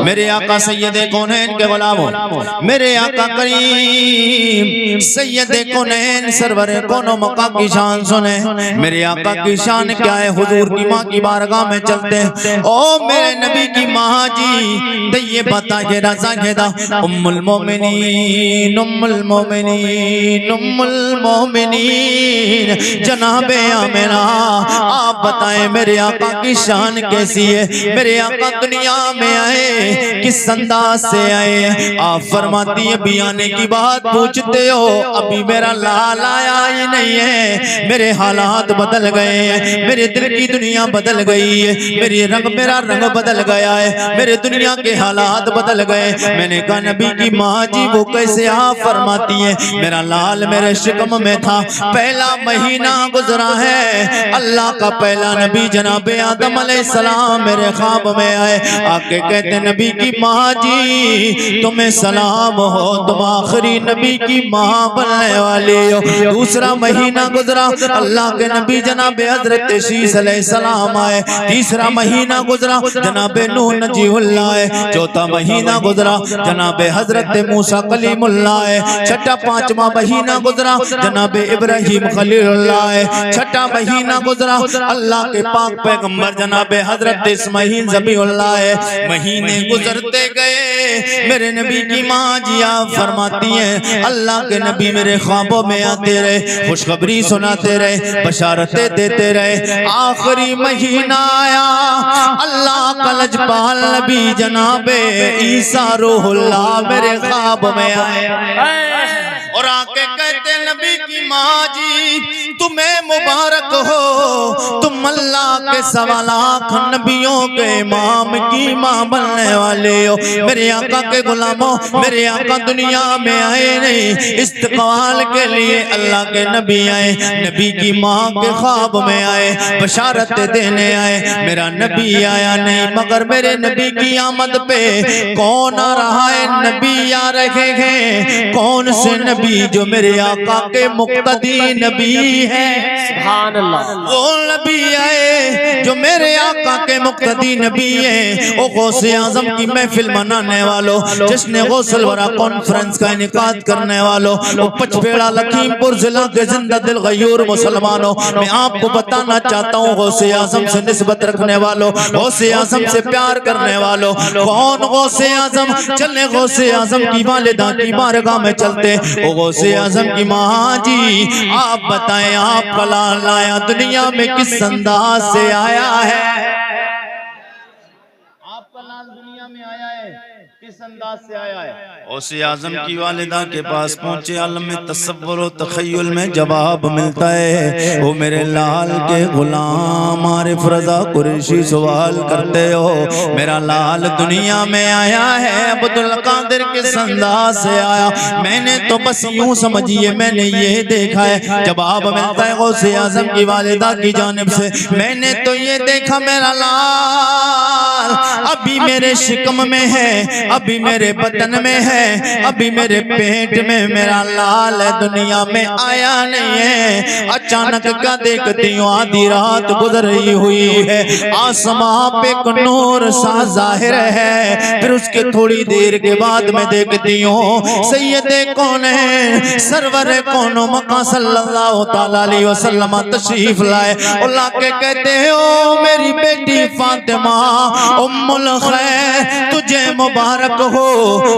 میرے آقا سید کونین کے غلاموں، میرے آقا کریم سید کونین سرور کون و مقا کی شان سنیں۔ میرے آقا کی شان کیا ہے؟ حضور کی ماں کی بارگاہ میں چلتے ہیں۔ او میرے نبی کی ماں جی طیبہ طاہرہ زاہدہ ام المومنین ام المومنین ام المومنین جناب آمنہ، آپ بتائیں میرے آقا کی شان کیسی ہے؟ میرے آقا دنیا میں آئے کس انداز سے آئے؟ آپ فرماتی ہیں ابھی آنے کی بات پوچھتے ہو، ابھی میرا لال آیا ہی نہیں ہے، میرے حالات بدل گئے ہیں، میرے دل کی دنیا بدل گئی ہے، میرا رنگ بدل گیا ہے، میرے دنیا کے حالات بدل گئے۔ میں نے کہا نبی کی ماں جی وہ کیسے؟ آپ فرماتی ہیں میرا لال میرے شکم میں تھا، پہلا مہینہ گزرا ہے، اللہ کا پہلا نبی جناب آدم علیہ السلام میرے خواب میں آئے، آکے کہتے نبی کی ماں جی تمہیں سلام ہو، تم آخری نبی کی ماں بننے والی ہو۔ دوسرا مہینہ گزرا، اللہ کے نبی جناب حضرت شیس علیہ السلام آئے، تیسرا مہینہ گزرا جناب نوح نجی اللہ آئے، چوتھا مہینہ گزرا جناب حضرت موسیٰ کلیم اللہ آئے، چھٹا پانچواں مہینہ گزرا جناب ابراہیم خلیل اللہ آئے، چھٹا مہینہ گزرا اللہ کے پاک پیغمبر جناب حضرت اسماعیل ذبیح اللہ ہے۔ مہینے گزرتے گئے، میرے نبی کی ماں جی آپ فرماتی ہیں اللہ کے نبی میرے خوابوں میں آتے رہے، خوشخبری سناتے رہے، بشارتیں دیتے رہے۔ آخری مہینہ آیا، اللہ کا لجپال نبی جناب عیسیٰ روح اللہ میرے خواب میں آئے اور آکے کہتے نبی کی ماں جی تمہیں مبارک ہو، تم اللہ کے سوا لاکھ نبیوں کے امام کی ماں بننے والے ہو۔ میرے آقا کے غلاموں، میرے آقا دنیا میں آئے نہیں، استقبال کے لیے اللہ کے نبی آئے، نبی کی ماں کے خواب میں آئے، بشارت دینے آئے۔ میرا نبی آیا نہیں مگر میرے نبی کی آمد پہ کون آ رہا ہے؟ نبی آ رہے ہیں۔ کون سے نبی؟ جو میرے آقا کے مقتدی نبی ہیں، سبحان اللہ۔ وہ نبی آئے جو میرے آقا کے مقتدی نبی ہیں۔ او غوث اعظم کی محفل منانے والوں، جشن غوث الورا کانفرنس کا انعقاد کرنے والوں، او پچپیڑا لکھیم پور ضلع کے زندہ دل غیور مسلمانوں، میں آپ کو بتانا چاہتا ہوں غوث اعظم سے نسبت رکھنے والوں، غوث اعظم سے پیار کرنے والوں، کون غوث اعظم؟ چلے غوث اعظم کی والدہ کی بارگاہ میں چلتے۔ او غوث اعظم کی ماں جی آپ بتائیں آپ کا لال آیا دنیا میں کس انداز سے آیا ہے؟ آپ کا لال دنیا میں آیا ہے کس انداز سے آیا ہے؟ غوث اعظم کی والدہ کے پاس پہنچے، عالم تصور و تخیل میں جواب ملتا ہے۔ وہ میرے لال کے غلام عارف رضا قریشی سوال کرتے ہو میرا لال دنیا میں آیا ہے عبدالقادر کس انداز سے آیا؟ میں نے تو بس یوں سمجھیے میں نے یہ دیکھا ہے۔ جواب ملتا ہے غوث اعظم کی والدہ کی جانب سے، میں نے تو یہ دیکھا میرا لال ابھی میرے شکم میں ہے، ابھی میرے بدن میں ہے، ابھی میرے پیٹ میں میرا لال دنیا میں آیا نہیں ہے۔ اچانک کیا دیکھتی ہوں آدھی رات گزر رہی ہوئی ہے، آسمان پہ ایک نور سا ظاہر ہے، پھر اس کے تھوڑی دیر کے بعد میں دیکھتی ہوں سید کونین سرور کون و مقا صلی اللہ تعالیٰ علیہ وسلم تشریف لائے۔ اللہ کے کہتے ہو میری بیٹی فاطمہ ام الخیر تجھے مبارک ہو،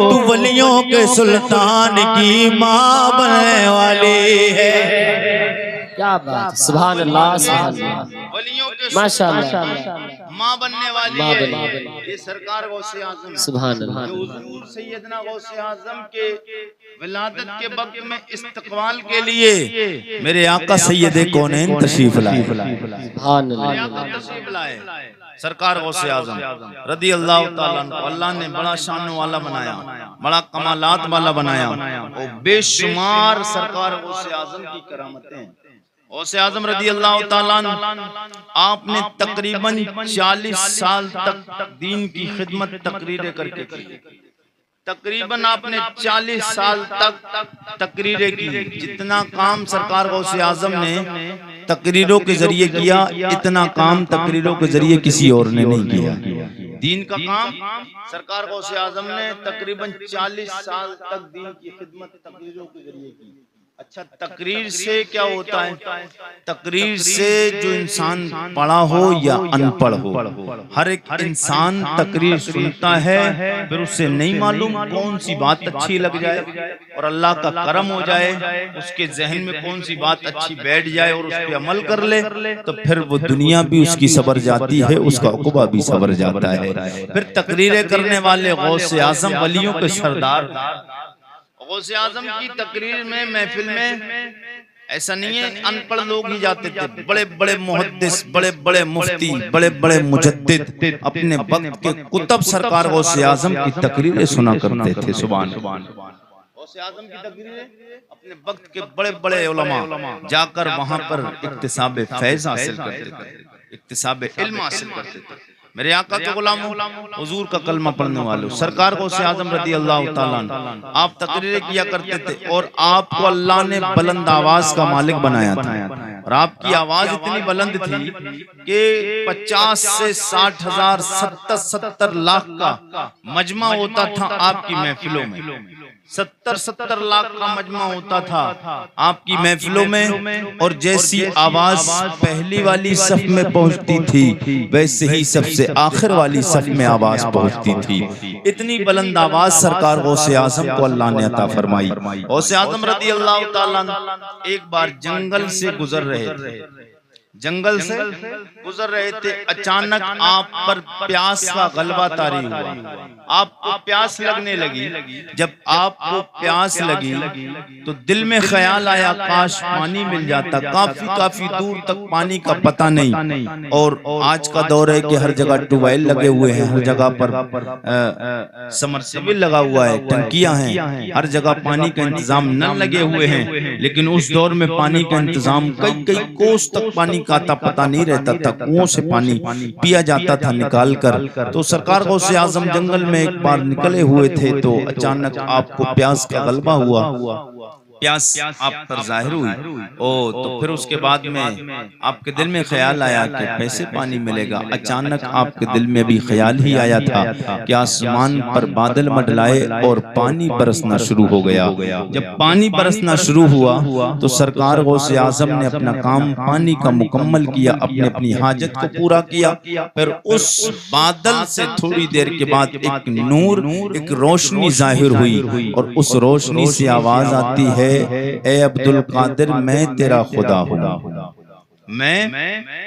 تو ولیوں کے سلطان کی ماں بننے والی ہے۔ کیا بات، سبحان اللہ سبحان اللہ، ولیوں کے ماشاءاللہ ماں بننے والی ہے۔ یہ سرکار غوث اعظم سبحان اللہ۔ حضور سیدنا غوث اعظم کے ولادت کے وقت میں استقبال کے لیے میرے آقا سید کونین تشریف لائے، سبحان اللہ۔ تشریف لائے سرکار غوث اعظم رضی اللہ تعالیٰ عنہ، اللہ نے بڑا شان والا بنایا، بڑا کمالات والا بنایا، اور بے شمار سرکار غوث اعظم کی کرامتیں۔ غوث اعظم رضی اللہ تعالیٰ عنہ آپ نے تقریباً 40 سال تک دین کی خدمت تقریریں کر کے کی، تقریباً آپ نے 40 سال تک تقریریں کی۔ جتنا کام سرکار غوث اعظم نے تقریروں کے ذریعے کیا، اتنا کام تقریروں کے ذریعے کسی اور نے نہیں کیا۔ دین کا کام سرکار غوث اعظم نے تقریباً 40 سال تک دین کی خدمت تقریروں کے ذریعے کی. اچھا تقریر سے کیا ہوتا ہے؟ تقریر سے جو انسان پڑھا ہو یا ان پڑھ ہو، ہر ایک انسان تقریر سنتا ہے، پھر اس سے نہیں معلوم کون سی بات اچھی لگ جائے اور اللہ کا کرم ہو جائے، اس کے ذہن میں کون سی بات اچھی بیٹھ جائے اور اس پہ عمل کر لے، تو پھر وہ دنیا بھی اس کی سنور جاتی ہے، اس کا عقبہ بھی سنور جاتا ہے. پھر تقریریں کرنے والے غوث اعظم ولیوں کے سردار. غوث اعظم کی تقریر میں محفل میں ایسا نہیں ہے ان پڑھ لوگ ہی جاتے تھے، بڑے بڑے محدث، بڑے بڑے مفتی، بڑے بڑے مجدد اپنے وقت کے کتب سرکار غوث اعظم کی تقریریں سنا کرتے تھے. سبحان اللہ. غوث اعظم کی تقریریں اپنے وقت کے بڑے بڑے علماء جا کر وہاں پر اکتساب فیض حاصل کرتے تھے، اکتساب علم حاصل کرتے تھے. میرے آقا کے غلاموں، حضور کا کلمہ پڑھنے والوں، سرکار غوث اعظم رضی اللہ تعالیٰ عنہ، آپ تقریریں کیا کرتے تھے اور آپ کو اللہ نے بلند آواز کا مالک بنایا تھا، اور آپ کی آواز اتنی بلند تھی کہ 50 سے 60 ہزار 70 لاکھ کا مجمع ہوتا تھا آپ کی محفلوں میں. 70 لاکھ کا مجمع ہوتا تھا آپ کی محفلوں میں، اور جیسی آواز پہلی والی صف میں پہنچتی تھی ویسے ہی سب سے آخر والی صف میں آواز پہنچتی تھی. اتنی بلند آواز سرکار غوث اعظم کو اللہ نے عطا فرمائی. غوث اعظم رضی اللہ تعالیٰ ایک بار جنگل سے گزر رہے تھے، جنگل سے گزر رہے تھے، اچانک آپ پر پیاس کا غلبہ طاری ہوا، آپ کو پیاس لگنے لگی. جب آپ کو پیاس لگی تو دل میں خیال آیا کاش پانی مل جاتا. کافی دور تک پانی کا پتہ نہیں، اور آج کا دور ہے کہ ہر جگہ ٹیوب ویل لگے ہوئے ہیں، ہر جگہ پر سمرسیبل لگا ہوا ہے، ٹنکیاں ہیں، ہر جگہ پانی کا انتظام نل لگے ہوئے ہیں. لیکن اس دور میں پانی کا انتظام کئی کوس تک پانی کا پتہ نہیں رہتا تھا، کنویں سے پانی پیا جاتا تھا نکال کر. تو سرکار غوث اعظم جنگل میں ایک بار نکلے ہوئے تھے تو اچانک آپ کو پیاس کا غلبہ ہوا، پیاس آپ پر ظاہر ہوئی. تو پھر اس کے بعد میں آپ کے دل میں خیال آیا کہ کیسے پانی ملے گا. اچانک آپ کے دل میں بھی خیال ہی آیا تھا کہ آسمان پر بادل منڈلائے اور پانی برسنا شروع ہو گیا. جب پانی برسنا شروع ہوا تو سرکار غوث اعظم نے اپنا کام پانی کا مکمل کیا، اپنی حاجت کو پورا کیا. پھر اس بادل سے تھوڑی دیر کے بعد ایک نور، ایک روشنی ظاہر ہوئی، اور اس روشنی سے آواز آتی ہے اے عبد القادر میں تیرا خدا ہوں، میں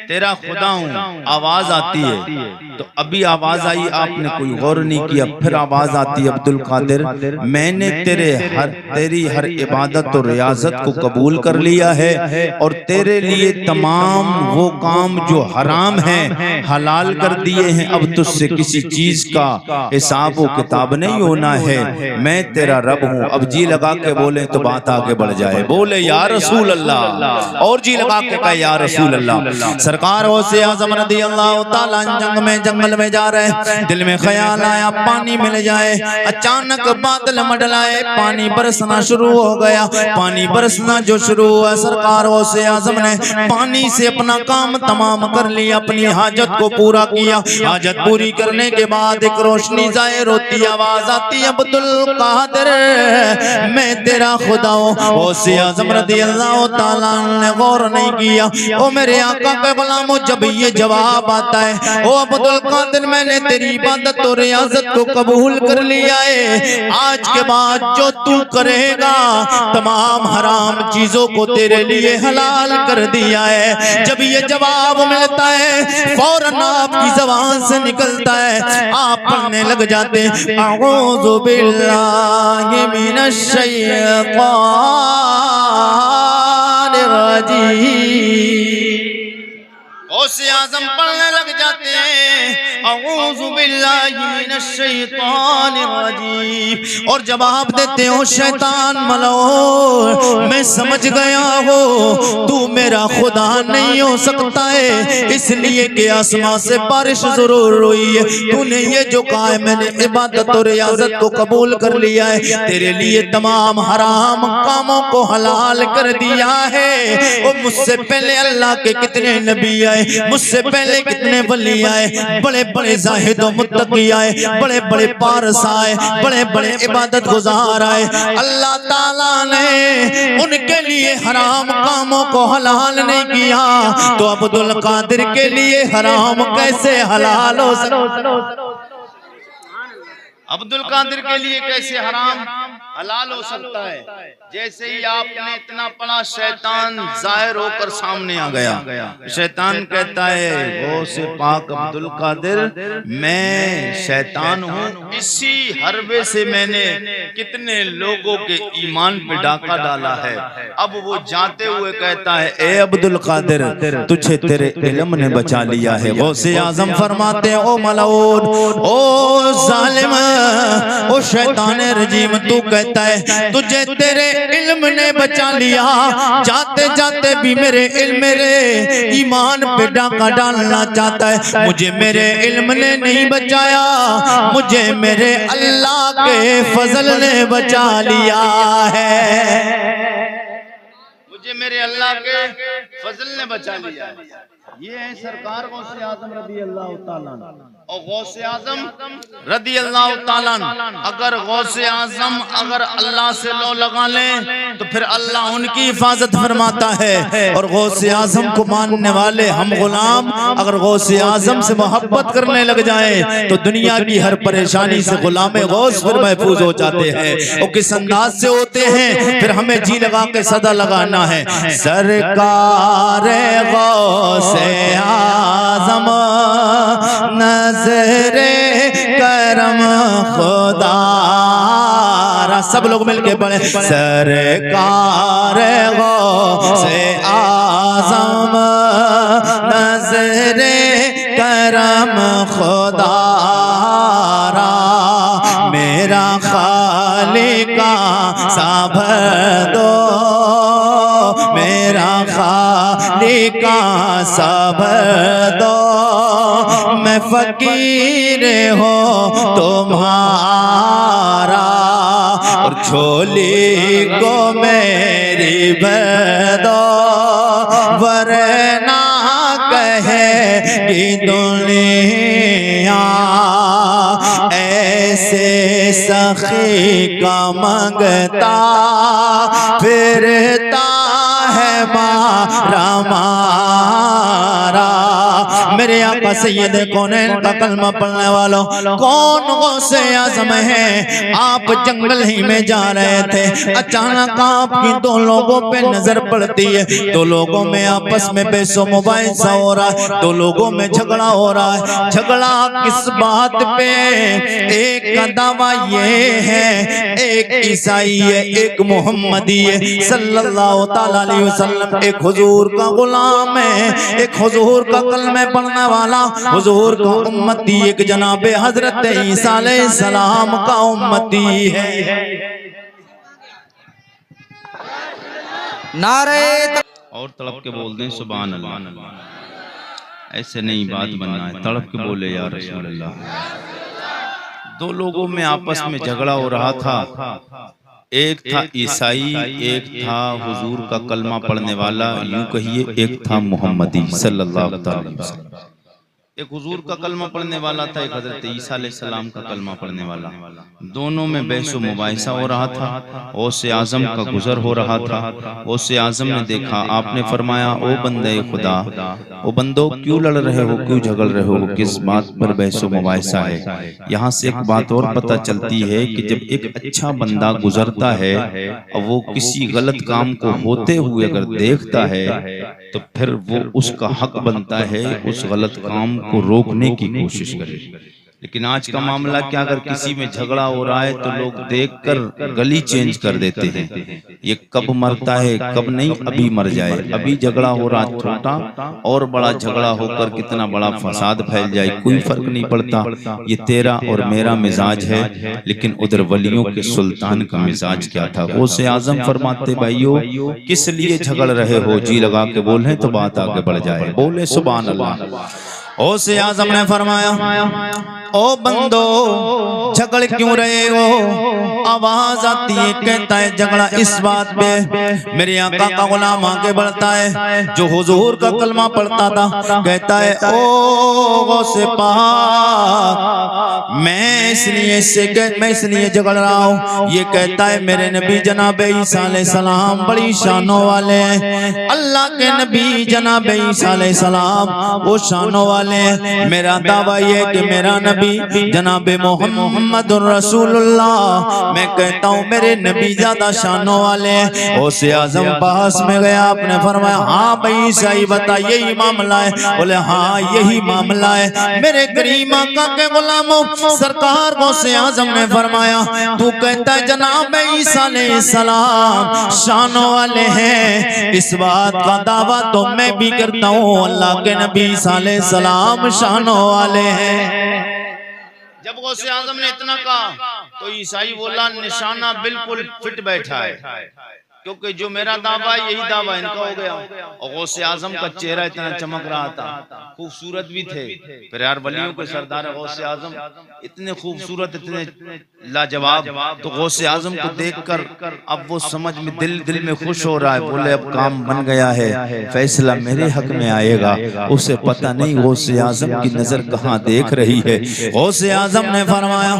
تیرا خدا ہوں. آواز آتی ہے تو ابھی آواز آئی، آپ نے کوئی غور نہیں کیا. پھر آواز آتی ہے عبد القادر میں نے تیری ہر عبادت اور ریاضت کو قبول کر لیا ہے، اور تیرے لیے تمام وہ کام جو حرام ہیں حلال کر دیے ہیں. اب تجھ سے کسی چیز کا حساب و کتاب نہیں ہونا ہے، میں تیرا رب ہوں. اب جی لگا کے بولیں تو بات آگے بڑھ جائے. بولے یا رسول اللہ، اور جی لگا کے کہے یا رسول اللہ. سرکار غوث اعظم رضی اللہ تعالیٰ جنگل میں جا رہے، دل میں خیال آیا پانی مل جائے. اچانک بادل منڈلائے، پانی برسنا شروع ہو گیا. پانی برسنا جو شروع ہوا، سرکار غوث اعظم نے پانی سے اپنا کام تمام کر لیا، اپنی حاجت کو پورا کیا. حاجت پوری کرنے کے بعد ایک روشنی ظاہر ہوتی، آواز آتی عبد القادر میں تیرا خدا ہوں. غوث اعظم رضی اللہ تعالیٰ نے غور نہیں کیا. او میرے آقا کے غلاموں، جب یہ جواب آتا ہے او عبد القادر میں نے تیری عبادت اور ریاضت کو قبول کر لیا ہے، آج کے بعد جو تو کرے گا تمام حرام چیزوں کو تیرے لیے حلال کر دیا ہے. جب یہ جواب ملتا ہے فوراً آپ کی زبان سے نکلتا ہے، آپ پڑھنے لگ جاتے اعوذ باللہ من الشیطان الرجیم. غوث اعظم پڑھنے لگ جاتے ہیں اعوذ باللہ من الشیطان الرجیم، اور جواب دیتے ہو شیطان ملعون میں سمجھ گیا ہو تو میرا خدا نہیں ہو سکتا ہے، اس لیے کہ آسمان سے بارش ضرور ہوئی ہے، تو نے یہ جو کہا ہے میں نے عبادت اور ریاضت کو قبول کر لیا ہے، تیرے لیے تمام حرام کاموں کو حلال کر دیا ہے. اور مجھ سے پہلے اللہ کے کتنے نبی آئے، مجھ سے پہلے کتنے ولی آئے، بڑے بڑے زاہد و متقی آئے، بڑے بڑے پارس آئے، بڑے بڑے عبادت گزار آئے، اللہ تعالیٰ نے ان کے لیے حرام کاموں کو حلال نہیں کیا، تو عبد القادر کے لیے حرام کیسے حلال ہو سکتا؟ عبد القادر کے لیے کیسے حرام حلال ہو سکتا ہے؟ جیسے ہی آپ نے اتنا پڑا شیطان ظاہر ہو کر سامنے آ گیا، شیطان کہتا ہے غوث پاک عبد القادر میں شیطان ہوں، اسی حربے سے میں نے کتنے لوگوں کے ایمان پہ ڈاکہ ڈالا ہے۔ اب وہ جاتے ہوئے کہتا ہے اے عبد القادر تجھے تیرے علم نے بچا لیا ہے۔ غوث اعظم فرماتے ہیں او ملعون، او ظالم، او شیطان رجیم، تو کہتا ہے تجھے تیرے علم نے بچا لیا، جاتے جاتے بھی میرے علم میرے ایمان پہ ڈاکہ ڈالنا چاہتا ہے۔ مجھے میرے علم نے نہیں بچایا، مجھے میرے اللہ کے فضل نے بچا لیا ہے، مجھے میرے اللہ کے فضل نے بچا لیا ہے۔ یہ ہے سرکار غوث اعظم رضی اللہ تعالیٰ عنہ۔ اور غوث اعظم رضی اللہ تعالیٰ عنہ اگر غوث اعظم اگر اللہ سے لو لگا لیں تو پھر اللہ ان کی حفاظت فرماتا ہے، اور غوث اعظم کو ماننے والے ہم غلام اگر غوث اعظم سے محبت کرنے لگ جائیں تو دنیا کی ہر پریشانی سے غلام غوث پھر محفوظ ہو جاتے ہیں۔ وہ کس انداز سے ہوتے ہیں پھر ہمیں جی لگا کے صدا لگانا ہے، سرکار غوث اعظم نظر کرم خدا را، سب لوگ مل کے پڑھیں، سرکار غوث اعظم نظر کرم خدا را، میرا خالق سا بھر دو، میرا خالق سا بھر دو، میں فقیر ہوں تمہارا، اور جھولی کو میری بھر دو، ورنہ کہے گی دنیا ایسے سخی کا منگتا پھرتا ہے مارا مارا۔ میرے آقا سید کونین کا کلمہ پڑھنے والوں، کون غوث اعظم ہے؟ آپ جنگل ہی میں جا رہے تھے، اچانک آپ کی دو لوگوں پہ نظر پڑتی ہے، دو لوگوں میں آپس میں بحث و مباحثہ ہو رہا ہے، دو لوگوں میں جھگڑا ہو رہا ہے۔ جھگڑا کس بات پہ؟ ایک کا دعویٰ یہ ہے ایک عیسائی ہے، ایک محمدی ہے صلی اللہ تعالیٰ علیہ وسلم، ایک حضور کا غلام ہے، ایک حضور کا کلمہ پڑھنے والا، حضور کا امتی، ایک جناب حضرت عیسیٰ علیہ السلام کا امتی ہے۔ نعرہ اور تڑپ کے بول دیں سبحان اللہ، ایسے نہیں بات بننا ہے، تڑپ کے بولے یا رسول اللہ۔ دو لوگوں میں آپس میں جھگڑا ہو رہا تھا، ایک تھا عیسائی، ایک تھا حضور کا کلمہ پڑھنے والا، یوں کہیے ایک تھا محمدی صلی اللہ علیہ وسلم۔ ایک حضور کا کلمہ پڑھنے والا تھا، ایک حضرت عیسیٰ علیہ السلام کا کلمہ پڑھنے والا، دونوں میں بحث و مباحثہ ہو رہا تھا، غوث اعظم کا گزر ہو رہا تھا۔ غوث اعظم نے دیکھا، آپ نے فرمایا او بندے خدا، او بندو کیوں لڑ رہے ہو، کیوں جھگڑ رہے ہو، کس بات پر بحث و مباحثہ ہے؟ یہاں سے ایک بات اور پتہ چلتی ہے کہ جب ایک اچھا بندہ گزرتا ہے اور وہ کسی غلط کام کو ہوتے ہوئے اگر دیکھتا ہے تو پھر وہ اس کا حق بنتا ہے اس غلط کام کو روکنے کی کوشش کرے۔ لیکن آج کا معاملہ کیا، اگر کسی میں جھگڑا ہو رہا ہے تو لوگ دیکھ کر گلی چینج کر دیتے ہیں، یہ کب مرتا ہے کب نہیں، ابھی مر جائے، ابھی جھگڑا ہو رہا چھوٹا اور بڑا جھگڑا ہو کر کتنا بڑا فساد پھیل جائے کوئی فرق نہیں پڑتا۔ یہ تیرا اور میرا مزاج ہے، لیکن ادھر ولیوں کے سلطان کا مزاج کیا تھا؟ غوث اعظم فرماتے بھائیو کس لیے جھگڑ رہے ہو؟ جی لگا کے بولیں تو بات آگے بڑھ جائے، بولے سبحان اللہ۔ غوث اعظم نے فرمایا او بندو جھگڑ کیوں رہے ہو؟ آواز آتی ہے، کہتا ہے جھگڑا اس بات پہ میرے آقا کا غلام آگے بڑھتا ہے جو حضور کا کلمہ پڑھتا تھا، کہتا ہے او غوث پاک میں اس لیے جھگڑ رہا ہوں، یہ کہتا ہے میرے نبی جناب عیسیٰ علیہ السلام بڑی شانوں والے ہیں، اللہ کے نبی جناب عیسیٰ علیہ السلام وہ شانوں والے ہیں، میرا دعویٰ یہ کہ میرا نبی جناب محمد رسول اللہ، میں کہتا ہوں میرے نبی زیادہ شانوں والے ہیں۔ غوث اعظم پاس میں گیا، آپ نے فرمایا ہاں بھائی عیسائی بتا یہی معاملہ ہے؟ بولے ہاں یہی معاملہ ہے۔ میرے کریم آقا کے غلاموں سرکار غوث اعظم نے فرمایا تو کہتا ہے جناب عیسیٰ علیہ السلام شانوں والے ہیں، اس بات کا دعویٰ تو میں بھی کرتا ہوں اللہ کے نبی عیسیٰ علیہ السلام شانوں والے ہیں۔ جب غوث اعظم نے اتنا کہا تو عیسائی بولا نشانہ بالکل فٹ بیٹھا ہے، کیونکہ جو میرا دعویٰ ہے یہی دعویٰ ان کا ہو گیا۔ اور غوث اعظم کا چہرہ اتنا چمک رہا تھا، خوبصورت بھی تھے، پیرار ولیوں کے سردار غوث اعظم اتنے خوبصورت اتنے لاجواب، تو غوث اعظم کو دیکھ کر اب وہ سمجھ میں دل میں خوش ہو رہا ہے، بولے اب کام بن گیا ہے، فیصلہ میرے حق میں آئے گا۔ اسے پتہ نہیں غوث اعظم کی نظر کہاں دیکھ رہی ہے۔ غوث اعظم نے فرمایا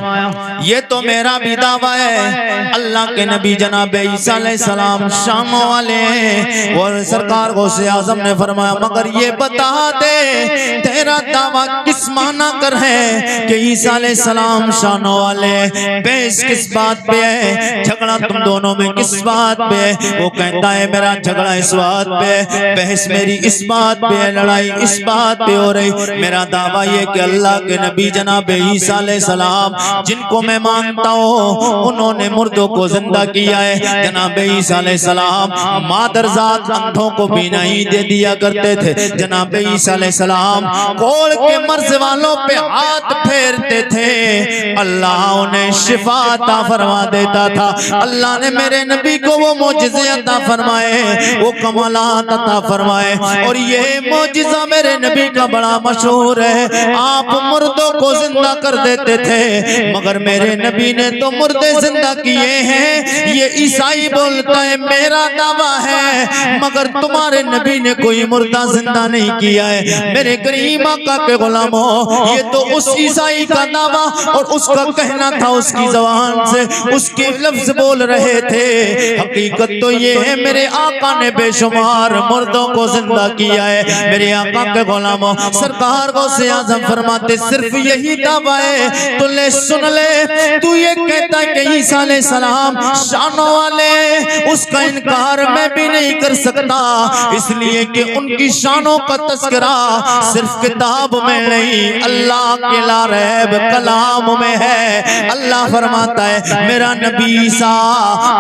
یہ تو میرا بھی دعویٰ ہے، اللہ کے نبی جناب عیسیٰ علیہ السلام شانوں والے ہیں۔ اور سرکار غوث اعظم نے فرمایا مگر یہ بتا دے تیرا دعویٰ کس معنی کر ہے کہ عیسیٰ علیہ السلام شانوں والے ہیں، بحث کس بات پہ ہے، جھگڑا تم دونوں میں کس بات پہ ہے؟ وہ کہتا ہے میرا جھگڑا اس بات پہ ہے، بحث میری اس بات پہ ہے، لڑائی اس بات پہ ہو رہی، میرا دعویٰ یہ کہ اللہ کے نبی جناب عیسیٰ علیہ السلام جن کو میں مانتا ہوں انہوں نے مردوں کو زندہ کیا ہے۔ جناب عیسیٰ علیہ السلام مادرزاد اندھوں کو بینائی دے دیا کرتے تھے، جناب عیسیٰ علیہ السلام کوڑ کے مرض والوں پہ ہاتھ پھیرتے تھے، اللہ انہیں شفا عطا فرما دیتا تھا۔ اللہ نے میرے نبی کو وہ معجزے عطا فرمائے، وہ کمالات عطا فرمائے، اور یہ معجزہ میرے نبی کا بڑا مشہور ہے۔ آپ مردوں کو زندہ کر دیتے تھے مگر میرے نبی نے تو مردے زندہ کیے ہیں۔ یہ عیسائی بولتا ہے میرا دعویٰ ہے مگر تمہارے نبی نے کوئی مردہ زندہ نہیں کیا ہے۔ میرے کریم آقا کے غلاموں یہ تو اس عیسائی کا دعویٰ اور اس کا کہنا تھا، اس کی زبان سے اس کے لفظ بول رہے تھے، حقیقت تو یہ ہے میرے آقا نے بے شمار مردوں کو زندہ کیا ہے۔ میرے آقا کے غلاموں سرکار غوث اعظم فرماتے صرف یہی دعویٰ ہے تو لے سن لے، تو یہ کہتا ہے کہ عیسیٰ علیہ السلام شانوں والے اس کا انکار میں بھی نہیں کر سکتا، اس لیے کہ ان کی شانوں کا تذکرہ صرف کتاب میں نہیں اللہ کے لا ریب کلام میں ہے۔ اللہ فرماتا ہے میرا نبی عیسیٰ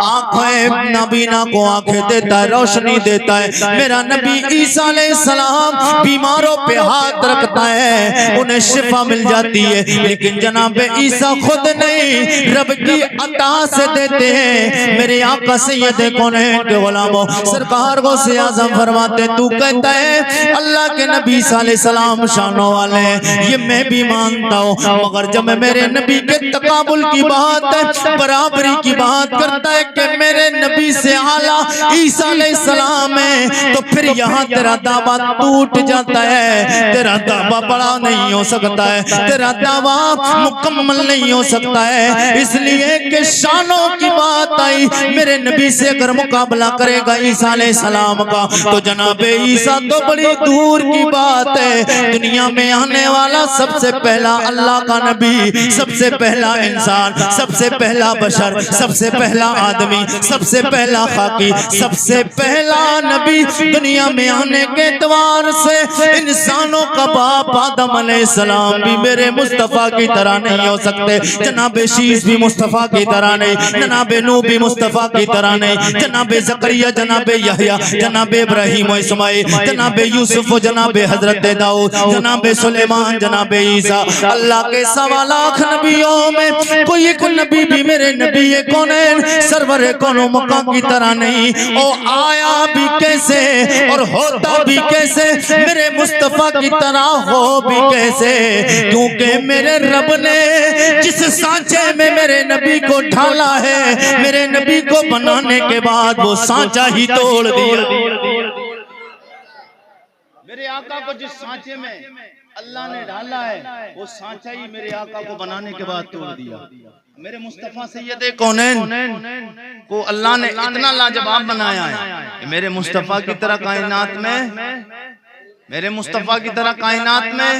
آنکھیں نابینا کو آنکھیں دیتا ہے، روشنی دیتا ہے، میرا نبی عیسیٰ علیہ السلام بیماروں پہ ہاتھ رکھتا ہے انہیں شفا مل جاتی ہے، لیکن جناب عیسیٰ خود نہیں رب کی عطا سے دیتے ہیں۔ میرے آقا سید کونین کے غلاموں سرکار غوث اعظم فرماتے تو کہتا ہے اللہ کے نبی صلی اللہ علیہ وسلم شانوں والے ہیں، یہ میں بھی مانتا ہوں، مگر جب میرے نبی کے تقابل کی بات ہے، برابری کی بات کرتا ہے کہ میرے نبی سے اعلیٰ عیسیٰ علیہ السلام ہے، تو پھر یہاں تیرا دعویٰ ٹوٹ جاتا ہے، تیرا دعویٰ بڑا نہیں ہو سکتا ہے، تیرا دعویٰ مکمل نہیں ہو سکتا ہے، اس لیے کہ شانوں کی بات آئی، میرے نبی سے اگر مقابلہ کرے گا عیسیٰ علیہ السلام کا تو جناب عیسیٰ تو بڑی دور کی بات ہے، دنیا میں آنے والا سب سے پہلا اللہ کا نبی، سب سے پہلا انسان، سب سے پہلا بشر، سب سے پہلا آدمی، سب سے پہلا خاکی، سب سے پہلا نبی، دنیا میں آنے کے اعتبار سے انسانوں کا باپ آدم علیہ السلام بھی میرے مصطفیٰ کی طرح نہیں ہو سکتے، جناب شیس بھی مصطفیٰ کی طرح نہیں، جناب نوح بھی مصطفیٰ کی طرح نہیں، جناب زکریا، جناب یحییٰ، جناب ابراہیم و اسماعیل، جناب یوسف و جناب حضرت داؤد، جناب سلیمان، جناب عیسیٰ، اللہ کے 1.25 لاکھ نبیوں میں کوئی ایک نبی بھی میرے نبی کونین سرور کون و مکان کی طرح نہیں، او آیا بھی کیسے اور ہوتا بھی کیسے، میرے مصطفیٰ کی طرح ہو بھی کیسے، کیونکہ میرے رب نے جس سانچے میں میرے نبی کو ڈھالا ہے، میرے نبی کو بنانے کے بعد وہ سانچہ ہی توڑ دیا۔ میرے آقا کو جس سانچے میں اللہ نے ڈھالا ہے وہ سانچہ ہی میرے آقا کو بنانے کے بعد توڑ دیا۔ میرے مصطفیٰ سید کونین کو اللہ نے اتنا لاجواب بنایا ہے کہ میرے مصطفیٰ کی طرح کائنات میں، میرے مصطفیٰ کی طرح کائنات میں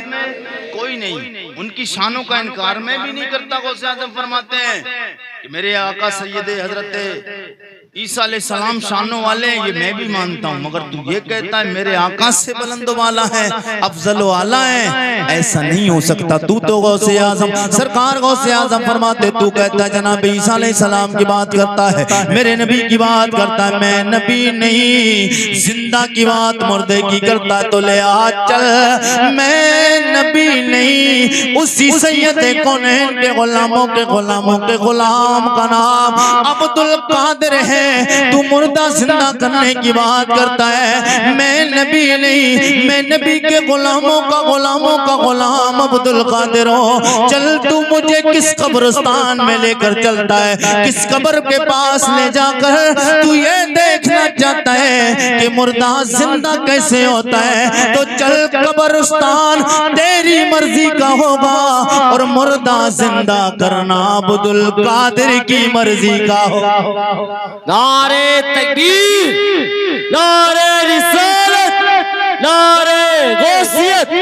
کوئی نہیں۔ ان کی شانوں کا انکار میں بھی نہیں کرتا۔ غوث اعظم فرماتے ہیں کہ میرے آقا سید حضرت عیسیٰ علیہ السلام شانوں والے ہیں، یہ میں بھی مانتا ہوں، مگر تو یہ کہتا ہے میرے آقا سے بلند و والا ہے، افضل و اعلیٰ ہے، ایسا نہیں ہو سکتا۔ تو غوث اعظم سرکار غوث اعظم فرماتے تو کہتا ہے جناب عیسیٰ علیہ السلام کی بات کرتا ہے، میرے نبی کی بات کرتا ہے، میں نبی نہیں، زندہ کی بات مردے کی کرتا ہے، تو لے آ چل میں نبی نہیں، اسی سید کونین کے غلاموں کے غلام کا نام عبد القادر ہے، تو مردہ زندہ کرنے کی بات کرتا ہے، میں نبی نہیں، میں نبی کے غلاموں کا غلام عبد القادر ہوں۔ چل تو مجھے کس قبرستان میں لے کر چلتا ہے، کس قبر کے پاس لے جا کر تو یہ دیکھنا چاہتا ہے کہ مردہ زندہ کیسے ہوتا ہے، تو چل قبرستان تیری مرضی کا ہوگا اور مردہ زندہ کرنا عبد القادر کی مرضی کا ہوگا۔ نعرے تکبیر، نعرے رسالت، نعرے غوثیت،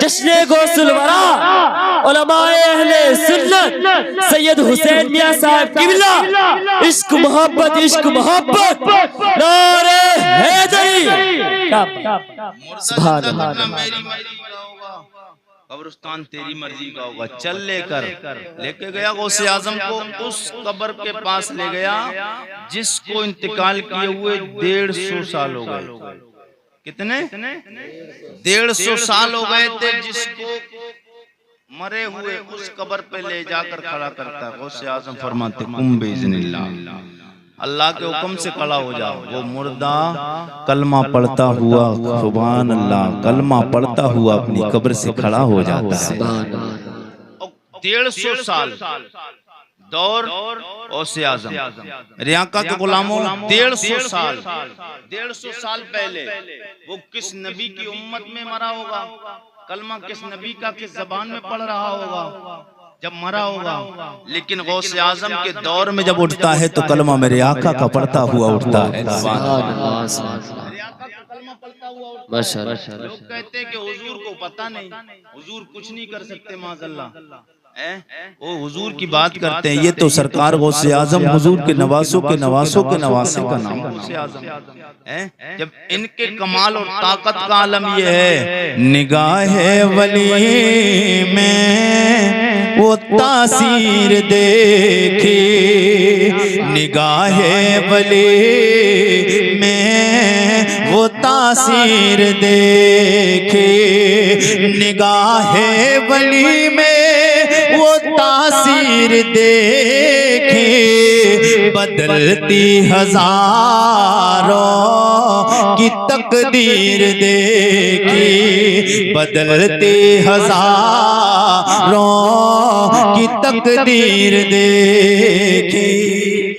جشن غوث الورا، علماء اہل سنت، سید حسین میاں صاحب قبلہ، عشق محبت، عشق محبت، نعرے حیدری۔ سبحان اللہ۔ قبرستان تیری مرضی کا ہوگا، چل لے کے گیا غوث اعظم کو اس قبر کے پاس لے گیا جس کو انتقال کیے ہوئے 150 سال ہو گئے۔ کتنے؟ 150 سال ہو گئے تھے جس کو مرے ہوئے اس قبر پہ لے جا کر کھڑا کرتا ہے۔ غوث اعظم فرماتے قم باذن اللہ، اللہ کے حکم سے کھڑا ہو جاؤ۔ وہ مردہ کلمہ پڑھتا ہوا، سبحان اللہ، کلمہ پڑھتا ہوا اپنی قبر سے کھڑا ہو جاتا ہے۔ 150 سال دور غوث اعظم، میرے آقا کے غلاموں، 150 سال پہلے وہ کس نبی کی امت میں مرا ہوگا، کلمہ کس نبی کا کس زبان میں پڑھ رہا ہوگا جب مرا ہوگا، لیکن غوث اعظم کے دور میں جب اٹھتا ہے تو کلمہ میرے آقا کا پڑھتا ہوا اٹھتا ہے۔ میرے آقا کا کلمہ پڑھتا ہوا اٹھتا ہے۔ لوگ کہتے ہیں کہ حضور کو پتہ نہیں، حضور کچھ نہیں کر سکتے، معاذ اللہ، وہ حضور کی بات کرتے ہیں۔ یہ تو سرکار غوث اعظم حضور کے نواسوں کے نواسے کا نام غوث اعظم ہے۔ جب ان کے کمال اور طاقت کا عالم یہ ہے، نگاہ ولی میں وہ تاثیر دیکھی، نگاہ ولی میں وہ تاثیر دیکھی، نگاہ ولی میں وہ تاثیر دیکھی، بدلتی ہزاروں کی تقدیر دیکھی، بدلتی ہزاروں کی تقدیر دیکھی۔